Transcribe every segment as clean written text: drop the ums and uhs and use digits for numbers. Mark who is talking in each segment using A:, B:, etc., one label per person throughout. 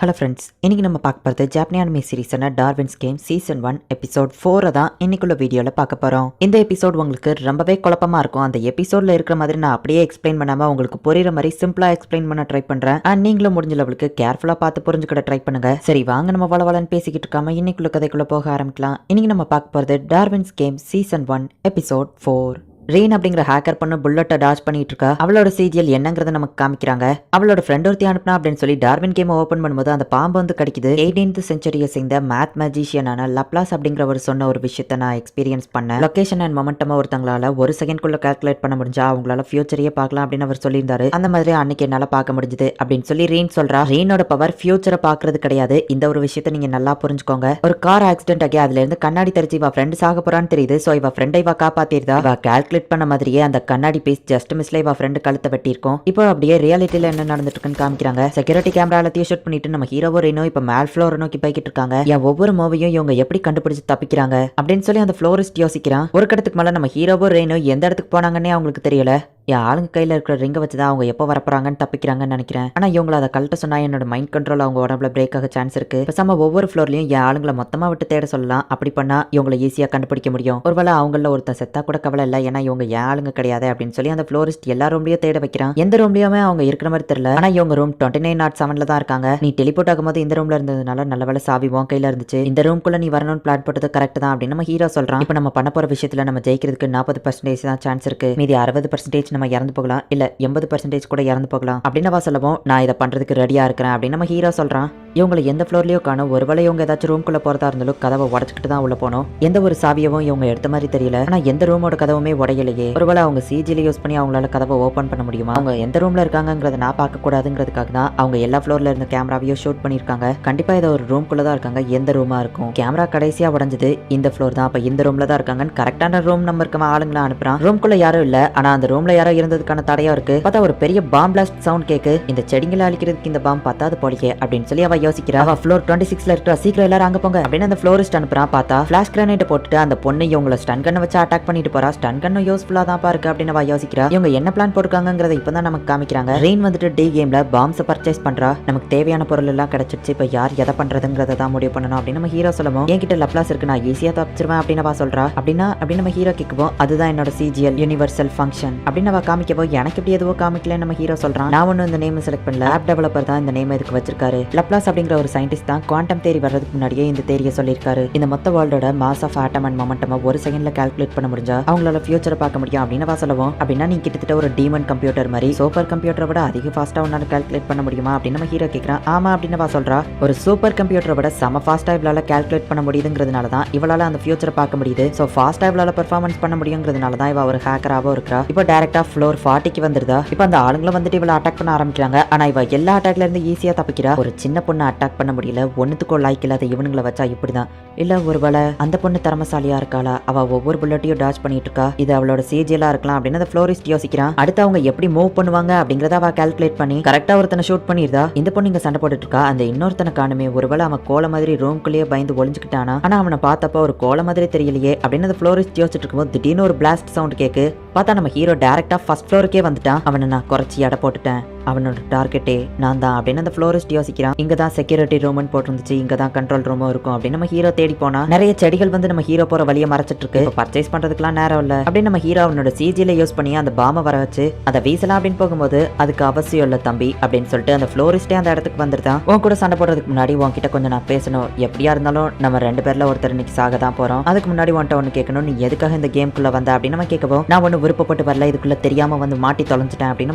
A: Hello friends, இன்னைக்கு நம்ம பார்க்க போகிறது ஜாப்பனீஸ் அனிமே சீரிஸான டார்வின்ஸ் கேம் சீசன் 1 எபிசோட் 4 தான் இன்னைக்குள்ள வீடியோவில் பார்க்க போகிறோம். இந்த எபிசோட் உங்களுக்கு ரொம்பவே குழப்பமாக இருக்கும். அந்த எபிசோடில் இருக்கிற மாதிரி நான் அப்படியே எக்ஸ்பிளைன் பண்ணாமல் உங்களுக்கு புரியுற மாதிரி சிம்பிளாக எக்ஸ்பிளைன் பண்ண ட்ரை பண்ணுறேன். அண்ட் நீங்களும் முடிஞ்ச லெவலுக்கு கேர்ஃபுல்லாக பார்த்து புரிஞ்சுக்கிட ட்ரை பண்ணுங்க. சரி வாங்க நம்ம வளவலன்னு பேசிக்கிட்டு இருக்காம இன்னைக்குள்ள கதைக்குள்ளே போக ஆரம்பிக்கலாம். இன்னைக்கு நம்ம பார்க்க போகிறது டார்வின்ஸ் கேம் சீசன் 1 எபிசோட் 4. ரீன் அப்படிங்கிற ஹேக்கர் பண்ண புல்லட்டை டாச் பண்ணிட்டு இருக்கா. அவளோட சிஜிஎல் என்னங்கிறத நமக்கு காமிக்கிறாங்க. அவளோட ஃப்ரெண்ட் ஒருத்தி அனுப்புனா அப்படின்னு சொல்லி டார்வின் கேம் ஓபன் பண்ணும்போது அந்த பாம்பு வந்து கிடைக்குது. 18th செஞ்சுரியை சேர்ந்த மேத் மேஜிஷியனான லப்லாஸ் அப்படிங்கிறவர் சொன்ன ஒரு விஷயத்த நான் எக்ஸ்பீரியன்ஸ் பண்ணேன். லொகேஷன் அண்ட் மொமெண்டமா ஒருத்தங்களால ஒரு செகண்ட்குள்ள கால்குலேட் பண்ண முடிஞ்சா அவங்களால ஃபியூச்சரையே பார்க்கலாம் அப்படின்னு அவர் சொல்லியிருந்தாரு. அந்த மாதிரி அன்னைக்கு என்னால பார்க்க முடிஞ்சது அப்படின்னு சொல்லி ரீன் சொல்றா. ரீனோட பவர் ஃபியூச்சரை பார்க்கறது கிடையாது. இந்த ஒரு விஷயத்த நீங்க நல்லா புரிஞ்சுக்கோங்க. ஒரு கார் ஆக்சிடென்ட் ஆகி அதுல இருந்து கண்ணாடி தெரிச்சு இவ ஃப்ரெண்ட் சாக போறான்னு தெரியுது. சோ இவ ஃப்ரெண்டை இவ காப்பாத்திருந்தா. இவ கால்குலேட் பண்ண மாதிரியே அந்த கண்ணாடி பீஸ் ஜஸ்ட் மிஸ்ல இவ ஃப்ரெண்ட் கழுத்தை வெட்டியிருக்கும். இப்போ அப்படியே ரியாலிட்டியில என்ன நடந்துட்டு இருக்குன்னு காமிக்கிறாங்க. செக்யூரிட்டி கேமரா எல்லாத்தையும் ஷூட் பண்ணிட்டு நம்ம ஹீரோவோ ரீனோ இப்ப மேல் ஃப்ளோரை நோக்கி போய்கிட்டு இருக்காங்க. என் ஒவ்வொரு மூவையும் இவங்க எப்படி கண்டுபிடிச்சு தப்பிக்கிறாங்க அப்படின்னு சொல்லி அந்த ஃப்ளோரிஸ்ட் யோசிக்கிறான். ஒரு கடத்துக்கு மேல நம்ம ஹீரோவோ ரீனோ எந்த இடத்துக்கு போனாங்கன்னே அவங்களுக்கு தெரியல. என் ஆளுங்க கையில் இருக்கிற ரிங்கை வச்சு தான் அவங்க எப்போ வரப்போறாங்கன்னு தப்பிக்கிறாங்கன்னு நினைக்கிறேன். ஆனால் இவங்களை அதை கழட்ட சொன்னா என்னோட மைண்ட் கண்ட்ரோல் அவங்க உடம்புல பிரேக் ஆக சான்ஸ் இருக்கு. பேசாம ஒவ்வொரு ஃப்ளோர்லையும் என் ஆளுங்களை மொத்தமாக விட்டு தேட சொல்லலாம். அப்படி பண்ணா இவங்களை ஈஸியாக கண்டுபிடிக்க முடியும். ஒருவேளை அவங்கள ஒருத்தன் செத்தா கூட கவலை இல்லை, ஏன்னா இவங்க என் ஆளுங்க கிடையாது அப்படின்னு சொல்லி அந்த ஃப்ளோரிஸ்ட் எல்லா ரூம்லயும் தேட வைக்கிறான். எந்த ரூம்லயுமே அவங்க இருக்கிற மாதிரி தெரியல. ஆனால் இவங்க ரூம் 2907 தான் இருக்காங்க. நீ டெலிபோர்ட் ஆகும்போது இந்த ரூம்ல இருந்ததுனால நல்ல வேலை சாவி உன் கையில இருந்துச்சு. இந்த ரூம்குள்ள நீ வரணும்னு பிளான் போட்டது கரெக்ட் தான் அப்படின்னு நம்ம ஹீரோ சொல்றான். இப்போ நம்ம பண்ண போற விஷயத்துல நம்ம ஜெயிக்கிறதுக்கு 40% தான் சான்ஸ் இருக்கு. மீதி 60% நம்ம இறந்து போகலாம், இல்ல 80% கூட இறந்து போகலாம் அப்படின்னு சொல்லவும் நான் இதை பண்றதுக்கு ரெடியா இருக்கிறேன் அப்படின்னு நம்ம ஹீரோ சொல்றான். இவங்களை எந்த ஃப்ளோர்லயோ காணும். ஒருவேளை இவங்க ஏதாச்சும் ரூம்குள்ள போறதா இருந்தாலும் கதவை உடச்சுக்கிட்டு தான் உள்ள போனோம். எந்த ஒரு சாவியவும் இவங்க எடுத்த மாதிரி தெரியல. ஆனா எந்த ரூமோட கதவுமே உடையலையே. ஒருவேளை அவங்க சிஜில யூஸ் பண்ணி அவங்களால கதவை ஓபன் பண்ண முடியுமா? அவங்க எந்த ரூம்ல இருக்காங்கிறத நான் பார்க்க கூடாதுங்கிறதுக்காக தான் அவங்க எல்லா ஃப்ளோர்ல இருந்த கேமராவையும் ஷூட் பண்ணிருக்காங்க. கண்டிப்பா இதை ஒரு ரூம்குள்ள தான் இருக்காங்க. எந்த ரூமா இருக்கும்? கேமரா கடைசியா உடஞ்சது இந்த ஃப்ளோர் தான். அப்ப இந்த ரூம்ல தான் இருக்காங்கன்னு கரெக்டான ரூம் நம்பருக்கு ஆளுங்களை அனுப்புறான். ரூம்குள்ள யாரும் இல்ல, ஆனா அந்த ரூம்ல யாரோ இருந்ததுக்கான தடையா இருக்கு. பார்த்தா ஒரு பெரிய பாம் பிளாஸ்ட் சவுண்ட் கேக்கு. இந்த செடிங்களை அழிக்கிறதுக்கு இந்த பாம் பத்தாது போலியே அப்படின்னு சொல்லி அவ யோசிக்கிறா. அவ ஃப்ளோர் 26ல இருக்கிற சீக்கிரம் எல்லாரும் அங்க போங்க அப்படின்னு அந்த ஃப்ளோரிஸ்ட் அனுப்புறான். பார்த்தா ஃபிளாஷ் கிரனேட் போட்டுட்டு அந்த பொண்ணு இவங்களை ஸ்டன் கன்னை வச்சு அட்டாக் பண்ணிட்டு போறா. ஸ்டன் கன்னும் யூஸ்ஃபுல்லா தான் பாருக்கு அப்படின்னு அவ யோசிக்கிறா. இவங்க என்ன பிளான் போட்டுருக்காங்கிறத இப்பதான் நமக்கு காமிக்கிறாங்க. ரெயின் வந்துட்டு டி கேம்ல பாம்ஸ் பர்ச்சேஸ் பண்றா. நமக்கு தேவையான பொருள் எல்லாம் கிடைச்சிருச்சு. இப்ப யார் எதை பண்றதுங்கிறத தான் முடிவு பண்ணணும் அப்படின்னு நம்ம ஹீரோ சொல்லவும், என்கிட்ட லப்லாஸ் இருக்கு, நான் ஈஸியா தப்பிச்சிருவேன் அப்படின்னு அவ சொல்றா. அப்படின்னா அப்படின்னு நம்ம ஹீரோ கேட்கவும், அதுதான் என்னோட சிஜிஎல் யூனிவர்சல் ஃபங்க்ஷன் அப்படின்னு அவ காமிக்கவும், எனக்கு இப்படி எதுவோ காமிக்கல நம்ம ஹீரோ சொல்றான். நான் ஒன்னும் இந்த நேம் செலக்ட் பண்ணல, ஆப் டெவலப்பர் தான் இந்த நேம் இதுக்கு வச்சிருக்காரு. லப்லாஸ் அப்படிங்கிற ஒரு சயின்டிஸ்ட் தான் குவாண்டம் தேரி வர்றதுக்கு முன்னாடியே இந்த தேரியை சொல்லியிருக்காரு. இந்த மொத்த வேர்ல்டோட mass of atom and momentum ஒரு செகண்ட்ல கால்குலேட் பண்ண முடிஞ்சா அவங்களால ஃபியூச்சரை பார்க்க முடியும் அப்படின்னு சொல்லவும், அப்படின்னா நீ கிட்டத்தட்ட ஒரு டீமன் கம்ப்யூட்டர் மாதிரி சூப்பர் கம்ப்யூட்டரை விட அதிக ஃபாஸ்டா உன்னால கால்குலேட் பண்ண முடியுமா அப்படின்னு நம்ம ஹீரோ கேட்கிறான். ஆமா அப்படின்னு சொல்றா. ஒரு சூப்பர் கம்ப்யூட்டரை விட செம ஃபாஸ்டா இவளால கால்குலேட் பண்ண முடியுதுங்கிறதுனால தான் இவளால அந்த ஃபியூச்சரை பார்க்க முடியுது. சோ ஃபாஸ்டா இவளால பெர்ஃபார்மன்ஸ் பண்ண முடியுங்கிறதுனால தான் இவ ஒரு ஹேக்கராவோ இருக்கிறா. இப்போ டைரக்டா ஃப்ளோர் 40க்கு வந்துருதா. இப்போ அந்த ஆளுங்களும் வந்துட்டு இவளை அட்டாக் பண்ண ஆரம்பிக்கிறாங்க. ஆனா இவ எல்லா அட்டாக்ல இருந்து ஈஸியா தப்பிக்கிறா. ஒரு சின்ன பொண்ணை அட்டாக் பண்ண முடியல. ஒன்னுத்துக்கும் லைக் இல்லாத இவனுங்களை வச்சா இப்படிதான். இல்ல ஒருவேளை அந்த பொண்ணு திறமசாலியா இருக்காளா? அவ ஒவ்வொரு புல்லட்டையும் டாச் பண்ணிட்டு இருக்கா. இது அவளோட சிஜிஎலா இருக்கலாம் அப்படின்னு அந்த ஃப்ளோரிஸ்ட் யோசிக்கிறான். அடுத்து அவங்க எப்படி மூவ் பண்ணுவாங்க அப்படிங்கறத அவ கால்குலேட் பண்ணி கரெக்டா ஒருத்தனை ஷூட் பண்ணிருந்தா. இந்த பொண்ணு இங்க சண்டை போட்டுட்டு இருக்கா. அந்த இன்னொருத்தனை காணுமே. ஒருவேளை அவன் கோல மாதிரி ரூம்குள்ளேயே பயந்து ஒளிஞ்சுக்கிட்டானா? ஆனா அவனை பார்த்தப்ப ஒரு கோல மாதிரி தெரியலையே அப்படின்னு அந்த ஃப்ளோரிஸ்ட் யோசிச்சுட்டு இருக்கும்போது திடீர்னு ஒரு பிளாஸ்ட் சவுண்ட் கேக்கு. பார்த்தா நம்ம ஹீரோ டைரக்டா ஃபர்ஸ்ட் ஃப்ளோருக்கே வந்துட்டான். அவனை நான் குறைச்சி எடை போட்டுட்டேன். அவனோட டார்கெட்டே நான் தான் அப்படின்னு அந்த ஃப்ளோரிஸ்ட் யோசிக்கிறான். இங்க தான் செக்யூரிட்டி ரூம்னு போட்டுருந்துச்சு, இங்க தான் கண்ட்ரோல் ரூமும் இருக்கும் அப்படின்னு நம்ம ஹீரோ தேடி போனா நிறைய செடிகள் வந்து நம்ம ஹீரோ போற வழியை மறைச்சிட்டு இருக்கு. பர்ச்சேஸ் பண்றதுக்குலாம் நேரம் இல்ல அப்படின்னு நம்ம ஹீரோ அவனோட சிஜில யூஸ் பண்ணி அந்த பாம வர வச்சு அதை வீசலாம் அப்படின்னு போகும்போது அதுக்கு அவசியம் இல்ல தம்பி அப்படின்னு சொல்லிட்டு அந்த ஃப்ளோரிஸ்டே அந்த இடத்துக்கு வந்துருதான். உன் கூட சண்டை போடுறதுக்கு முன்னாடி உன்கிட்ட கொஞ்சம் நான் பேசணும். எப்படியா இருந்தாலும் நம்ம 2 பேர்ல ஒருத்தர் இன்னைக்கு சாக தான் போறோம். அதுக்கு முன்னாடி உன்ட்ட ஒன்னு கேட்கணும். நீ எதுக்காக இந்த கேம்குள்ள வந்த அப்படின்னு நம்ம கேட்கவும், நான் ஒன்னு விருப்பப்பட்டு வரல, இதுக்குள்ள தெரியாம வந்து மாட்டி தொலைஞ்சிட்டேன் அப்படின்னு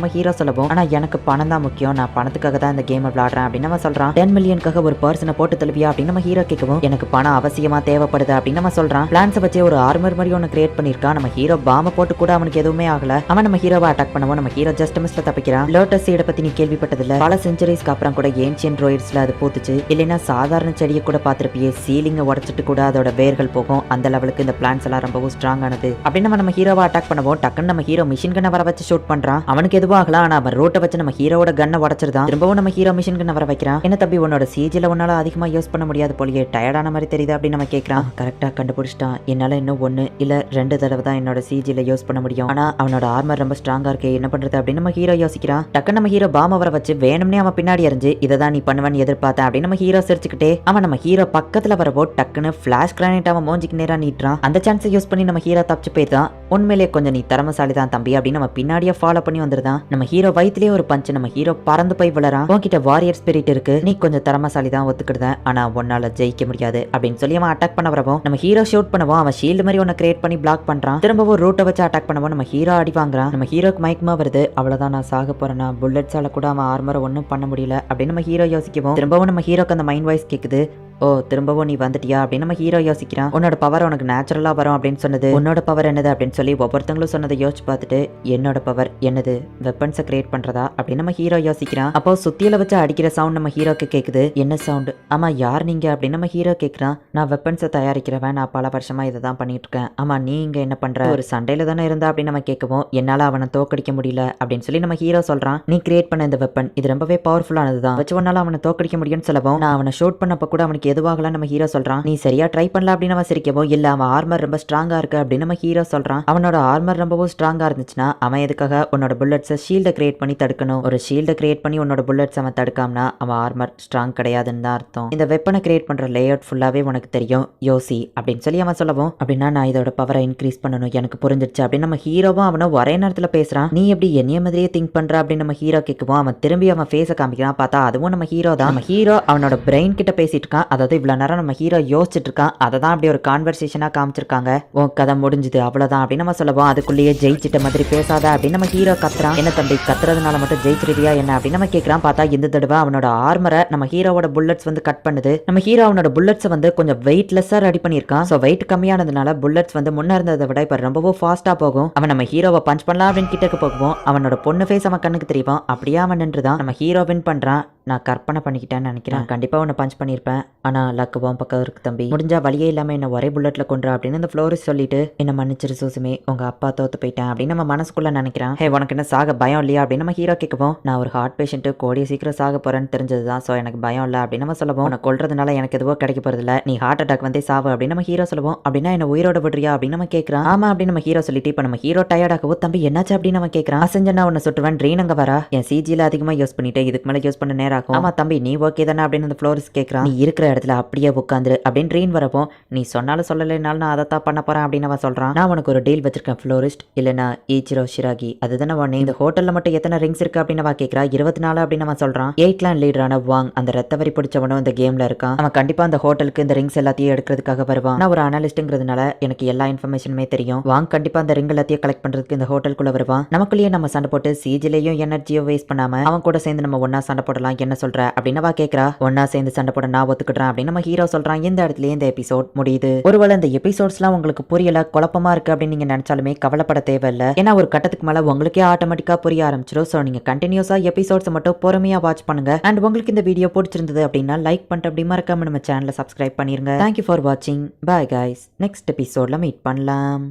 A: நம்ம ஹீரோ சொல்லவும், ஆனா எனக்கு பணம் தான் முக்கியம், நான் பணத்துக்காக தான் இந்த கேம் விளையாடுறேன் அப்படின்னு நம்ம சொல்றான். 10 மில்லியனுக்காக ஒரு பர்சனை போட்டு தழுவியா அப்படின்னு நம்ம ஹீரோ கேட்கவும், எனக்கு பணம் அவசியமா தேவைப்படுது அப்படின்னு நம்ம சொல்றான். பிளான்ஸ் வச்சு ஒரு ஆர்மர் மாதிரி ஒன்னு கிரியேட் பண்ணிருக்கான். நம்ம ஹீரோ பாம போட்டு கூட அவனுக்கு எதுவுமே ஆகல. அவன் நம்ம ஹீரோவை அட்டாக் பண்ணவும் நம்ம ஹீரோ ஜஸ்ட் மிஸ்ல தப்பிக்கிறான். லோட்டஸ் சீடை பத்தி நீ கேள்விப்பட்டதில்ல? பல செஞ்சுரிஸ்க்கு அப்புறம் கூட ஏன்ஷியன் ரோயிட்ஸ்ல அது பூத்துச்சு. இல்லைன்னா சாதாரண செடியை கூட பார்த்திருப்பியே, சீலிங்கை உடச்சிட்டு கூட அதோட வேர்கள் போகும். அந்த லெவலுக்கு இந்த பிளான்ஸ் எல்லாம் ரொம்பவும் ஸ்ட்ராங் ஆனது அப்படின்னு நம்ம ஹீரோவை அட்டாக் பண்ணவும் டக்குன்னு நம்ம ஹீரோ மிஷின் கண்ணை வர வச்சு ஷூட் பண்றான். அவனுக்கு எதுவும் ஆகல. ஆனா அவன் ரோட்டை வச்சு நம்ம நம்ம ஹீரோவோட கன்னை உடைச்சிருதான். திரும்பவும் நம்ம ஹீரோ மிஷின் கன்னை வர வைக்கிறான். என்ன தம்பி உன்னோட சிஜில உன்னால அதிகமா யூஸ் பண்ண முடியாது போலியே, டயர்டான மாதிரி தெரியுது அப்படின்னு நம்ம கேட்கறான். கரெக்டா கண்டுபிடிச்சிட்டான். என்னால இன்னும் 1 இல்ல 2 தடவை தான் என்னோட சிஜில யூஸ் பண்ண முடியும். ஆனா அவனோட ஆர்மர் ரொம்ப ஸ்ட்ராங்கா இருக்கு, என்ன பண்றது அப்படின்னு நம்ம ஹீரோ யோசிக்கிறான். டக்குன்னு நம்ம ஹீரோ பாம வர வச்சு வேணும்னே அவன் பின்னாடி எறிஞ்சு இதை தான் நீ பண்ணுவேன்னு எதிர்பார்த்தேன் அப்படின்னு நம்ம ஹீரோ சிரிச்சுக்கிட்டே அவன் நம்ம ஹீரோ பக்கத்துல வரவோ டக்குன்னு பிளாஷ் கிரானைட் அவன் மோஞ்சிக்கு நேரா நீட்டுறான். அந்த சான்ஸை யூஸ் பண்ணி நம்ம ஹீரோ தப்பிச்சு போயிருந்தான். உண்மையிலேயே கொஞ்சம் நீ திறமசாலி தான் தம்பி அப்படின்னு நம்ம பின்னாடியே ஃபாலோ பண்ணி வந்துருதான். நம்ம ஹீரோ வயிற்றுலேயே ஒரு பஞ்சு, நம்ம ஹீரோ பறந்து போய் விழறான். உன்கிட்ட வாரியர் ஸ்பிரிட் இருக்கு, நீ கொஞ்சம் திறமசாலி தான் ஒத்துக்கிடுதேன், ஆனா உன்னால ஜெயிக்க முடியாது அப்படின்னு சொல்லி அவன் அட்டாக் பண்ண வரவும் நம்ம ஹீரோ ஷூட் பண்ணவும் அவன் ஷீல்டு மாதிரி ஒன்னு கிரியேட் பண்ணி பிளாக் பண்றான். திரும்பவும் ரூட்டை வச்சு அட்டாக் பண்ணவும் நம்ம ஹீரோ அடி வாங்குறான். நம்ம ஹீரோக்கு மயக்கமா வருது. அவ்வளவுதான் நான் சாக போறேன்னா, புல்லட்ஸால கூட அவன் ஆர்மரை ஒன்னும் பண்ண முடியல அப்படின்னு நம்ம ஹீரோ யோசிக்கவும் திரும்பவும் நம்ம ஹீரோக்கு அந்த மைண்ட் வாய்ஸ் கேக்குது. ஓ திரும்பவும் நீ வந்துட்டியா அப்படின்னு நம்ம ஹீரோ யோசிக்கிறான். உன்னோட பவர் உனக்கு நேச்சுரலா வரும் அப்படின்னு சொன்னது, உன்னோட பவர் என்னது அப்படின்னு சொல்லி ஒவ்வொருத்தங்களும் சொன்னதை யோசிச்சு பார்த்துட்டு என்னோட பவர் என்னது, வெப்பன்ஸை கிரியேட் பண்றதா அப்படின்னு நம்ம ஹீரோ யோசிக்கிறான். அப்போ சுத்தியில வச்சு அடிக்கிற சவுண்ட் நம்ம ஹீரோக்கு கேக்குது. என்ன சவுண்ட்? ஆமா யார் நீங்க அப்படின்னு நம்ம ஹீரோ கேட்கறான். நான் வெப்பன்ஸை தயாரிக்கிறவன், நான் பல வருஷமா இதை தான் பண்ணிட்டு இருக்கேன். ஆமா நீ இங்க என்ன பண்ற? ஒரு சண்டையில தானே இருந்தா அப்படின்னு நம்ம கேட்கவும் என்னால அவனை தோக்கடிக்க முடியல அப்படின்னு சொல்லி நம்ம ஹீரோ சொல்றான். நீ கிரியேட் பண்ண இந்த வெப்பன் இது ரொம்பவே பவர்ஃபுல்லானதுதான், வச்சு ஒன்னால அவனை தோக்கடிக்க முடியும்னு சொல்லவும் நான் அவனை ஷூட் பண்ணப்ப கூட அவனுக்கு எதுவாகல நம்ம ஹீரோ சொல்றான். நீ சரியா ட்ரை பண்ணல அப்படின்னு அவன் சிரிக்கவும் இல்ல அவன் ஆர்மர் ரொம்ப ஸ்ட்ராங்கா இருக்கு அப்படின்னு நம்ம ஹீரோ சொல்றான். அவனோட ஆர்மர் ரொம்பவும் ஸ்ட்ராங்கா இருந்துச்சுன்னா அவன் எதுக்காக உன்னோட புல்லட்ஸை ஷீல்டை கிரியேட் பண்ணி தடுக்கணும்? ஒரு ஷீல்டை கிரியேட் பண்ணி உன்னோட புல்லட்ஸ் அவன் தடுக்காமனா அவன் ஆர்மர் ஸ்ட்ராங் கிடையாதுன்னு தான் அர்த்தம். இந்த வெப்பனை கிரியேட் பண்ற லேஅவுட் ஃபுல்லாவே உனக்கு தெரியும் யோசி அப்படின்னு சொல்லி அவன் சொல்லவும் அப்படின்னா நான் இதோட பவரை இன்க்ரீஸ் பண்ணணும், எனக்கு புரிஞ்சிருச்சு அப்படின்னு நம்ம ஹீரோவும் அவனும் ஒரே நேரத்துல பேசுறான். நீ எப்படி என்னைய மாதிரியே திங்க் பண்ற அப்படின்னு நம்ம ஹீரோ கேட்கவும் அவன் திரும்பி அவன் ஃபேஸை காமிக்கிறான். பார்த்தா அதுவும் நம்ம ஹீரோ தான். நம்ம ஹீரோ அவனோட பிரெயின் கிட்ட பேசிட்டு இருக்கான். அதாவது இவ்வளவு நேரம் நம்ம ஹீரோ யோசிச்சுட்டு இருக்கான். அதை தான் அப்படி ஒரு கான்வர்சேஷனா காமிச்சிருக்காங்க. உன் கதை முடிஞ்சுது அவ்வளவுதான் அப்படின்னு நம்ம சொல்லவும் அதுக்குள்ளேயே ஜெயிச்சிட்ட மாதிரி பேசாத அப்படின்னு நம்ம ஹீரோ கத்துறான். என்ன தம்பி கத்துறதுனால மட்டும் ஜெயிச்சிருவியா என்ன அப்படின்னு நம்ம கேட்கறான். பார்த்தா இந்த தடவை அவனோட ஆர்மரை நம்ம ஹீரோவோட புல்லட்ஸ் வந்து கட் பண்ணுது. நம்ம ஹீரோ அவனோட புல்லட்ஸ் வந்து கொஞ்சம் வெயிட்லெஸ்ஸா ரெடி பண்ணிருக்கான். சோ வெயிட் கம்மியானதுனால புல்லட்ஸ் வந்து முன்ன இருந்ததை விட இப்ப ரொம்பவும் ஃபாஸ்டா போகும். அவன் நம்ம ஹீரோவை பஞ்ச் பண்ணலாம் அப்படின்னு கிட்டக்கு போகும். அவனோட பொண்ணு ஃபேஸ் அவன் கண்ணுக்கு தெரியும். அப்படியே அவன் நின்றுதான். நம்ம ஹீரோ வின் பண்றான். நான் கற்பனை பண்ணிக்கிட்டேன்னு நினைக்கிறேன், கண்டிப்பா உன்னை பஞ்ச் பண்ணிருப்பேன், ஆனா லக்குவும் பக்கம் இருக்கு தம்பி, முடிஞ்சா வழியே இல்லாம என்ன ஒரே புல்லட்ல கொன்றா அப்படின்னு இந்த ஃப்ளோரிஸ் சொல்லிட்டு என்ன மன்னிச்சிரு சூசுமே, உங்க அப்பா தோத்து போயிட்டேன் அப்படின்னு நம்ம மனசுக்குள்ள நினைக்கிறான். ஹே உனக்கு என்ன சாக பயம் இல்லையா அப்படின்னு நம்ம ஹீரோ கேட்கவும் நான் ஒரு ஹார்ட் பேஷண்ட் கூடிய சீக்கிரம் சாக போறேன்னு தெரிஞ்சதுதான், சோ எனக்கு பயம் இல்லை அப்படின்னு நம்ம சொல்லுவோம். உன்னை கொல்றதுனால எனக்கு எதுவோ கிடைக்க போறது இல்ல, நீ ஹார்ட் அட்டாக் வந்தே சாவு அப்படின்னு நம்ம ஹீரோ சொல்லுவோம். அப்படின்னா என்ன உயிரோட விடுறியா அப்படின்னு நம்ம கேட்கறான். ஆமா அப்படின்னு நம்ம ஹீரோ சொல்லிட்டு இப்ப நம்ம ஹீரோ டயர்டாகவும் தம்பி என்னாச்சு அப்படின்னு நம்ம கேட்கறான். செஞ்சா உன்னை சுட்டுவேன், ட்ரெயின் அங்க வரா, என் சிஜில அதிகமா யூஸ் பண்ணிட்டு இதுக்கு மேல யூஸ் பண்ண நேராகும். ஆமா தம்பி நீ ஓகே தானே அப்படின்னு அந்த ஃப்ளோரிஸ் கேட்கறான். நீ இருக்கிற இடத்துல அப்படியே உட்காந்துரு அப்படின்னு ட்ரெயின் வரப்போ நீ சொன்னாலும் சொல்லலைனாலும் நான் அதை தான் பண்ண போறேன் அப்படின்னு அவன் சொல்றான். நான் உனக்கு ஒரு டீல் வச்சிருக்கேன் ஃப்ளோரிஸ்ட், இல்லைனா ஈச்சிரோ ஷிராகி அதுதானே உடனே இந்த ஹோட்டல்ல மட்டும் எத்தனை ரிங்ஸ் இருக்கு அப்படின்னு அவன் கேட்கறா. 24 அப்படின்னு அவன் சொல்றான். 8 லீடரான வாங் அந்த ரத்த வரி பிடிச்சவனும் இந்த கேம்ல இருக்கான். அவன் கண்டிப்பா அந்த ஹோட்டலுக்கு இந்த ரிங்ஸ் எல்லாத்தையும் எடுக்கிறதுக்காக வருவான். நான் ஒரு அனலிஸ்ட்ங்கிறதுனால எனக்கு எல்லா இன்ஃபர்மேஷனுமே தெரியும். வாங் கண்டிப்பா அந்த ரிங் எல்லாத்தையும் கலெக்ட் பண்றதுக்கு இந்த ஹோட்டலுக்குள்ள வருவான். நமக்குள்ளேயே நம்ம சண்டை போட்டு சிஜிலையும் எனர்ஜியோ வேஸ்ட் பண்ணாம அவன் கூட சேர்ந்து நம்ம ஒன்னா சண்டை போடலாம், என்ன சொல்ற அப்படின்னு அவ கேட்கறா. ஒன்னா சேர்ந்து சண்டை போட நான் ஒத்துக்கிட்டேன் அப்படின்னு நம்ம ஹீரோ சொல்றான். இந்த இடத்துலயே இந்த எபிசோட் முடியுது. ஒருவேளை இந்த எபிசோட்ஸ்லாம் உங்களுக்கு புரியல, குழப்பமா இருக்கு அப்படின்னு நீங்க நினைச்சாலுமே கவலைப்பட தேவையில்லை. ஏன்னா ஒரு கட்டத்துக்கு மேல உங்களுக்கே ஆட்டோமேட்டிக்கா புரிய ஆரம்பிச்சிடும். சோ நீங்க கண்டினியூஸா எபிசோட்ஸ் மட்டும் பொறுமையா வாட்ச் பண்ணுங்க. அண்ட் உங்களுக்கு இந்த வீடியோ பிடிச்சிருந்தது அப்படின்னா லைக் பண்ணிட்டு அப்படி மறக்காம நம்ம சேனலை சப்ஸ்கிரைப் பண்ணிருங்க. தேங்க்யூ ஃபார் வாட்சிங். பாய் கைஸ், நெக்ஸ்ட் எபிசோட்ல மீட் பண்ணலாம்.